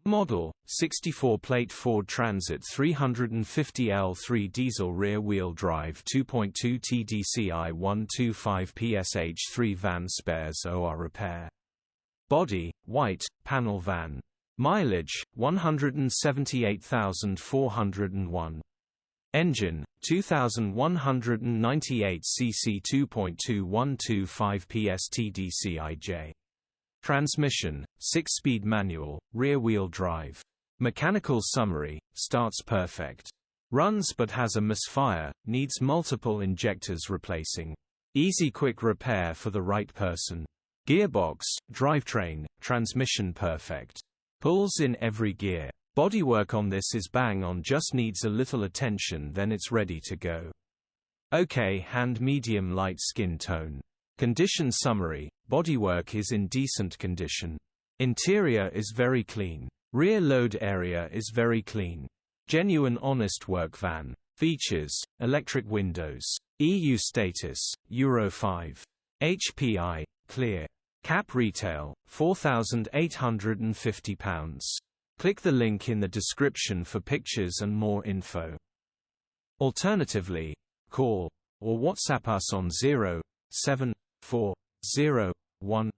Model, 64-plate Ford Transit 350L3 diesel rear-wheel drive 2.2 TDCi 125ps H3 van spares OR repair. Body, white, panel van. Mileage, 178,401. Engine, 2,198 cc 2.2 125ps TDCI-J. Transmission, 6-speed manual, rear-wheel drive. Mechanical summary, starts perfect. Runs but has a misfire, needs multiple injectors replacing. Easy quick repair for the right person. Gearbox, drivetrain, transmission perfect. Pulls in every gear. Bodywork on this is bang on, just needs a little attention then it's ready to go. Okay, hand medium light skin tone. Condition summary, bodywork is in decent condition. Interior is very clean. Rear load area is very clean. Genuine honest work van. Features, electric windows. EU status, Euro 5. HPI, clear. Cap retail, £4,850. Click the link in the description for pictures and more info. Alternatively, call or WhatsApp us on 07401